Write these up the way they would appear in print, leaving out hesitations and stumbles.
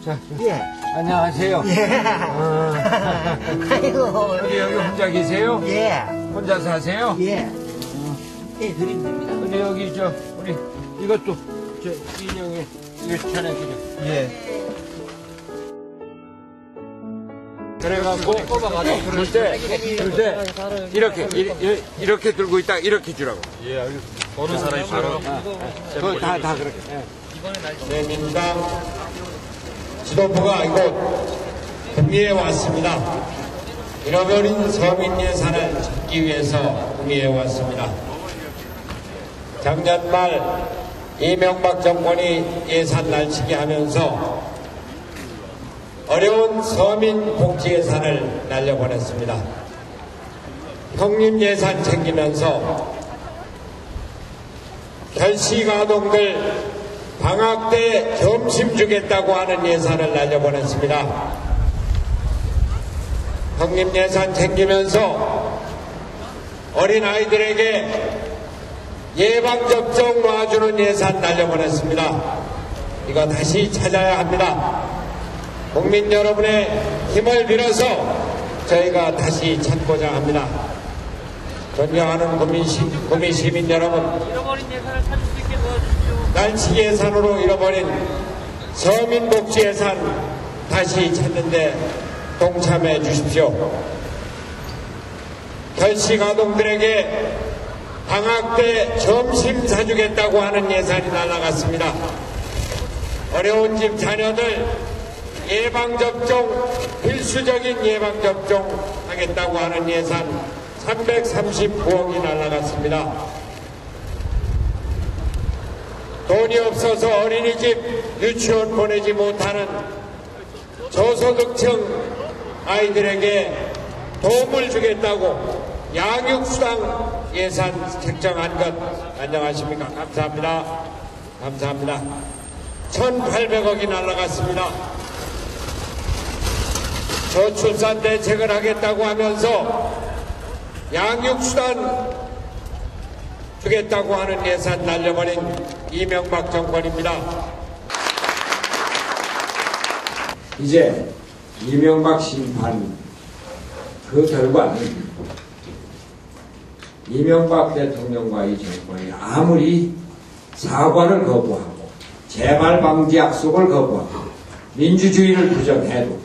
자, 예. 안녕하세요. 예. 아이고. 어디 여기 혼자 계세요? 예. 혼자 사세요? 예. 예, 드리면 됩니다. 근데 여기 우리 이것도 인형에 이거 전해주죠. 예. 그래갖고 줄 때 이렇게 들고 있다 이렇게 주라고. 예, 알겠습니다. 어느 사람이 바로 그거 다 그렇게. 민당 지도부가 이곳 구미에 왔습니다. 잃어버린 서민 예산을 찾기 위해서 구미에 왔습니다. 작년 말 이명박 정권이 예산 날치기 하면서 어려운 서민 복지 예산을 날려보냈습니다. 형님 예산 챙기면서 결식아동들 방학 때 점심 주겠다고 하는 예산을 날려보냈습니다. 형님 예산 챙기면서 어린아이들에게 예방접종 놔주는 예산 날려보냈습니다. 이거 다시 찾아야 합니다. 국민 여러분의 힘을 빌어서 저희가 다시 찾고자 합니다. 존경하는 구미 시민 여러분, 잃어버린 예산을 찾을 수 있게 도와주십시오. 날치기 예산으로 잃어버린 서민복지 예산 다시 찾는데 동참해 주십시오. 결식아동들에게 방학 때 점심 사주겠다고 하는 예산이 날아갔습니다. 어려운 집 자녀들 예방접종, 필수적인 예방접종 하겠다고 하는 예산 339억이 날아갔습니다. 돈이 없어서 어린이집, 유치원 보내지 못하는 저소득층 아이들에게 도움을 주겠다고 양육수당 예산 책정한 것 안녕하십니까? 감사합니다. 감사합니다. 1,800억이 날아갔습니다. 저출산 대책을 하겠다고 하면서 양육수당 주겠다고 하는 예산 날려버린 이명박 정권입니다. 이제 이명박 심판 그 결과는 이명박 대통령과 이 정권이 아무리 사과를 거부하고 재발 방지 약속을 거부하고 민주주의를 부정해도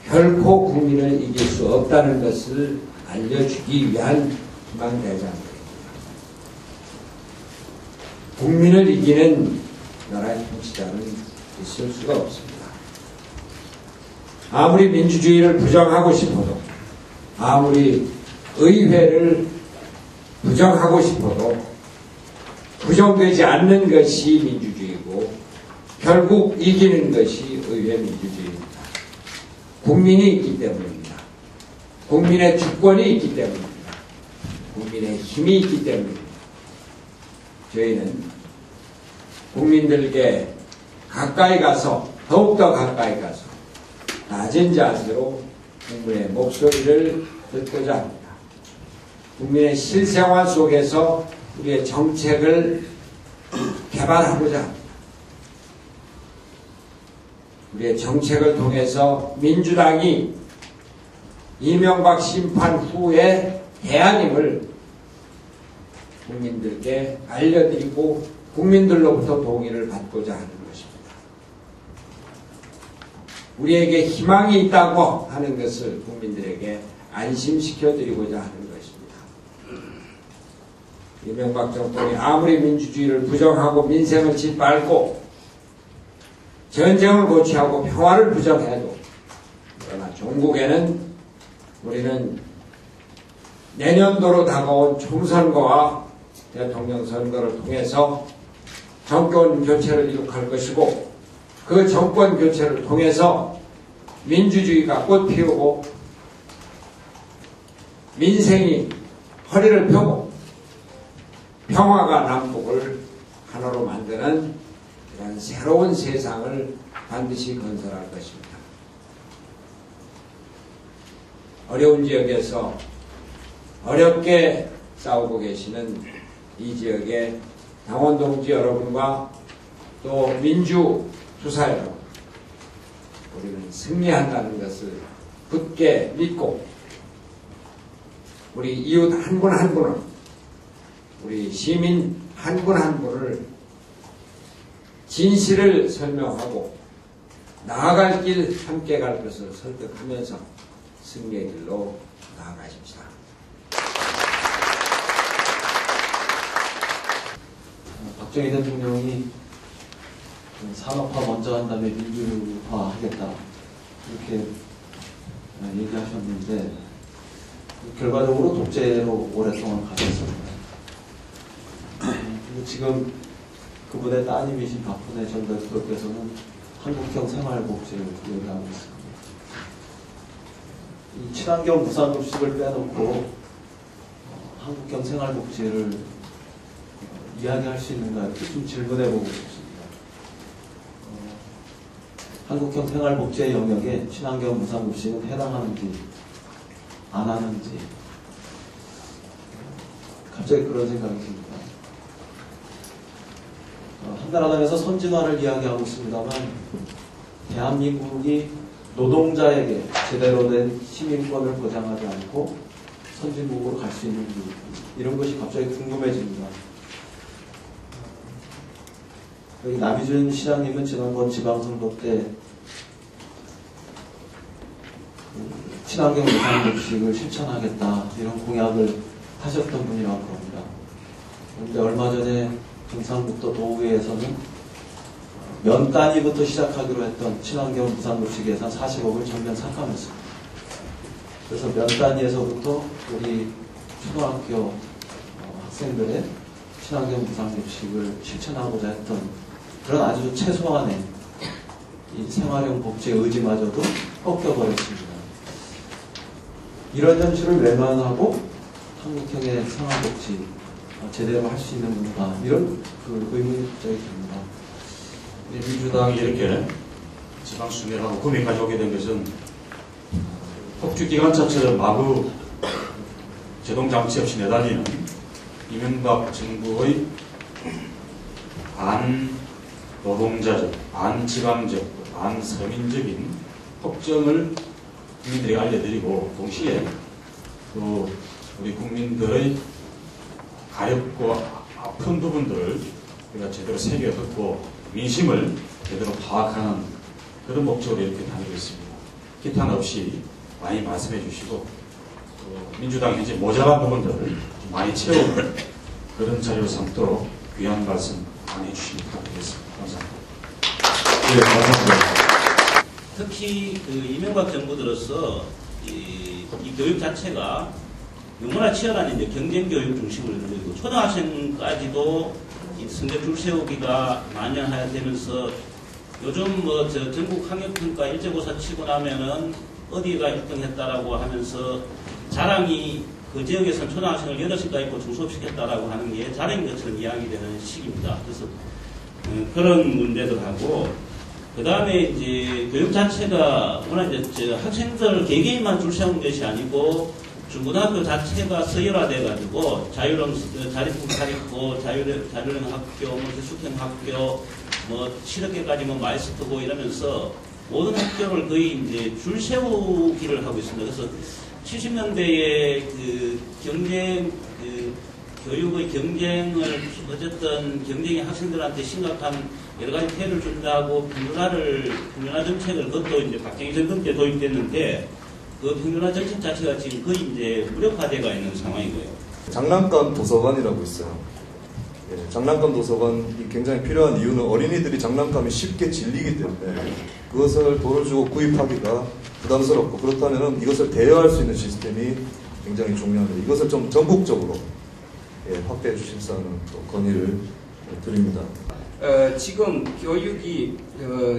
결코 국민을 이길 수 없다는 것을 알려주기 위한 희망대장입니다. 국민을 이기는 나라의 통치자는 있을 수가 없습니다. 아무리 민주주의를 부정하고 싶어도, 아무리 의회를 부정하고 싶어도 부정되지 않는 것이 민주주의고 결국 이기는 것이 의회 민주주의입니다. 국민이 있기 때문입니다. 국민의 주권이 있기 때문입니다. 국민의 힘이 있기 때문입니다. 저희는 국민들께 가까이 가서, 더욱더 가까이 가서 낮은 자세로 국민의 목소리를 듣고자 합니다. 국민의 실생활 속에서 우리의 정책을 개발하고자 합니다. 우리의 정책을 통해서 민주당이 이명박 심판 후의 대안임을 국민들께 알려드리고 국민들로부터 동의를 받고자 하는 것입니다. 우리에게 희망이 있다고 하는 것을 국민들에게 안심시켜드리고자 하는 것입니다. 이명박 정권이 아무리 민주주의를 부정하고 민생을 짓밟고 전쟁을 고취하고 평화를 부정해도, 그러나 종국에는 우리는 내년도로 다가온 총선거와 대통령 선거를 통해서 정권 교체를 이룩할 것이고, 그 정권 교체를 통해서 민주주의가 꽃피우고 민생이 허리를 펴고 평화가 남북을 하나로 만드는 이런 새로운 세상을 반드시 건설할 것입니다. 어려운 지역에서 어렵게 싸우고 계시는 이 지역의 당원 동지 여러분과 또 민주 투사 여러분, 우리는 승리한다는 것을 굳게 믿고 우리 이웃 한 분 한 분은 우리 시민 한 분 한 분을 진실을 설명하고 나아갈 길 함께 갈 것을 설득하면서 승리의 길로 나아가십시다. 박정희 대통령이 산업화 먼저 한 다음에 민주화 하겠다 이렇게 얘기하셨는데 결과적으로 독재로 오랫동안 가셨습니다. 그리고 지금 그분의 따님이신 박근혜 전 대통령께서는 한국형 생활복지를 얘기하고 있습니다. 이 친환경 무상급식을 빼놓고 한국형 생활복지를 이야기할 수 있는가 이렇게 좀 질문해보고 싶습니다. 한국형 생활복지의 영역에 친환경 무상급식은 해당하는지 안 하는지 갑자기 그런 생각이 듭니다. 한나라당에서 선진화를 이야기하고 있습니다만 대한민국이 노동자에게 제대로 된 시민권을 보장하지 않고 선진국으로 갈 수 있는지 이런 것이 갑자기 궁금해집니다. 여기 남희준 시장님은 지난번 지방선거 때 친환경 무상급식을 실천하겠다 이런 공약을 하셨던 분이라고 합니다. 그런데 얼마 전에 경상북도 도의회에서는 면 단위부터 시작하기로 했던 친환경 무상급식 예산 40억을 전면 삭감했습니다. 그래서 면 단위에서부터 우리 초등학교 학생들의 친환경 무상급식을 실천하고자 했던 그런 아주 최소한의 이 생활형 복지의 의지마저도 꺾여버렸습니다. 이런 현실을 외면하고 한국형의 생활복지 제대로 할 수 있는 건가 이런 의문이 갑자기 듭니다. 민주당이 이렇게 지방 수매하고 금액까지 오게 된 것은 폭주기관차처럼 마구 제동장치 없이 내달리는 이명박 정부의 반노동자적, 반지방적, 반서민적인 폭정을 국민들에게 알려드리고 동시에 또 우리 국민들의 가렵고 아픈 부분들을 우리가 제대로 새겨듣고 민심을 제대로 파악하는 그런 목적으로 이렇게 다니고 있습니다. 기탄 없이 많이 말씀해 주시고 민주당 현재 모자란 부분들을 좀 많이 채우는 그런 자료를 삼도록 귀한 말씀 많이 해주시면 부탁드리겠습니다. 감사합니다. 네, 감사합니다. 특히 이명박 정부 들어서 이 교육 자체가 너무나 치열한 이제 경쟁 교육 중심으로 이루어지고 초등학생까지도 이 성적 줄 세우기가 만연하되면서 요즘 저 전국 학력평가 일제고사 치고 나면은 어디가 1등했다라고 하면서 자랑이 그 지역에서는 초등학생을 8시까지 있고 중수업시켰다라고 하는 게 자랑인 것처럼 이야기되는 시기입니다. 그래서 그런 문제도 하고 그 다음에 이제 교육 자체가 워낙 이제 학생들 개개인만 줄 세우는 것이 아니고 중고등학교 자체가 서열화돼가지고 자립형 사립고 자율형 학교, 기숙형 학교, 7학기까지 마이스터고 이러면서 모든 학교를 거의 이제 줄 세우기를 하고 있습니다. 그래서 70년대에 그 경쟁, 교육의 경쟁을 어쨌든 경쟁이 학생들한테 심각한 여러 가지 폐해를 준다고 평준화 정책을 그것도 이제 박정희 정권 때 도입됐는데 그 평준화 정책 자체가 지금 거의 이제 무력화되어 있는 상황이고요. 장난감 도서관이라고 있어요. 예, 장난감 도서관이 굉장히 필요한 이유는 어린이들이 장난감이 쉽게 질리기 때문에 그것을 돈을 주고 구입하기가 부담스럽고 그렇다면 이것을 대여할 수 있는 시스템이 굉장히 중요합니다. 이것을 좀 전국적으로 확대해 주십사는 또 건의를 드립니다. 지금 교육이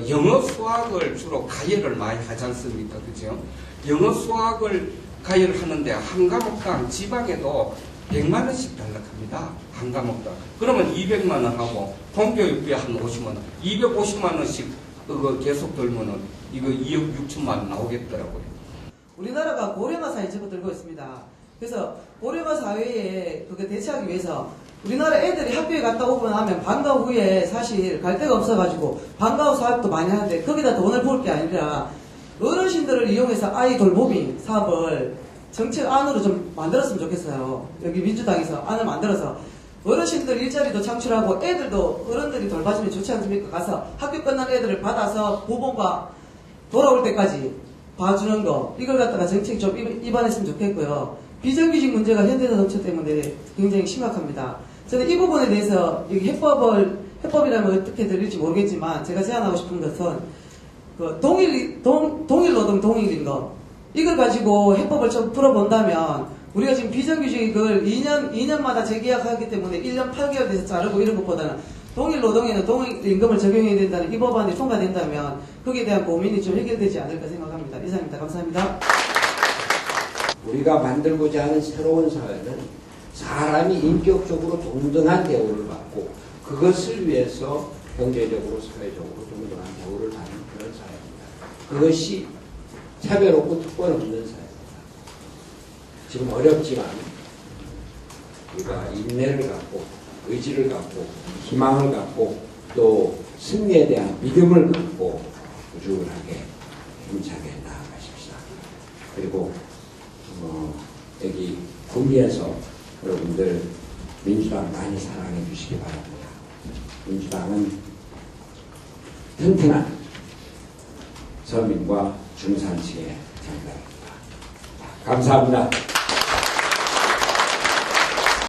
영어 수학을 주로 가열을 많이 하지 않습니까? 그죠? 영어 수학을 가열하는데 한 과목당 지방에도 100만 원씩 달락합니다. 한 과목당. 그러면 200만 원 하고 공교육비 한 50만 원, 250만 원씩 그거 계속 들면은 이거 2억 6천만 원 나오겠더라고요. 우리나라가 고령화 사회에 접어들고 있습니다. 그래서 고령화 사회에 그거 대체하기 위해서 우리나라 애들이 학교에 갔다 오고 나면 방과 후에 사실 갈 데가 없어가지고 방과 후 사업도 많이 하는데 거기다 돈을 벌 게 아니라 어르신들을 이용해서 아이 돌보미 사업을 정책 안으로 좀 만들었으면 좋겠어요. 여기 민주당에서 안을 만들어서 어르신들 일자리도 창출하고 애들도 어른들이 돌봐주면 좋지 않습니까? 가서 학교 끝난 애들을 받아서 보본과 돌아올 때까지 봐주는 거 이걸 갖다가 정책 좀 입안했으면 좋겠고요. 비정규직 문제가 현대자동차 때문에 굉장히 심각합니다. 저는 이 부분에 대해서 여기 해법이라면 어떻게 들릴지 모르겠지만 제가 제안하고 싶은 것은 그 동일 노동 동일인 거 이걸 가지고 해법을 좀 풀어본다면 우리가 지금 비정규직을 2년마다 재계약하기 때문에 1년 8개월 돼서 자르고 이런 것보다는 동일 노동에는 동일 임금을 적용해야 된다는 이 법안이 통과된다면 거기에 대한 고민이 좀 해결되지 않을까 생각합니다. 이상입니다. 감사합니다. 우리가 만들고자 하는 새로운 사회는 사람이 인격적으로 동등한 대우를 받고 그것을 위해서 경제적으로 사회적으로 동등한 대우를 받는 그런 사회입니다. 그것이 차별 없고 특권 없는 사회입니다. 지금 어렵지만 우리가 인내를 갖고 의지를 갖고 희망을 갖고 또 승리에 대한 믿음을 갖고 우중하게 힘차게 나아가십시다. 그리고 여기 구미에서 여러분들 민주당 많이 사랑해 주시기 바랍니다. 민주당은 튼튼한 서민과 중산층의 정당입니다. 감사합니다.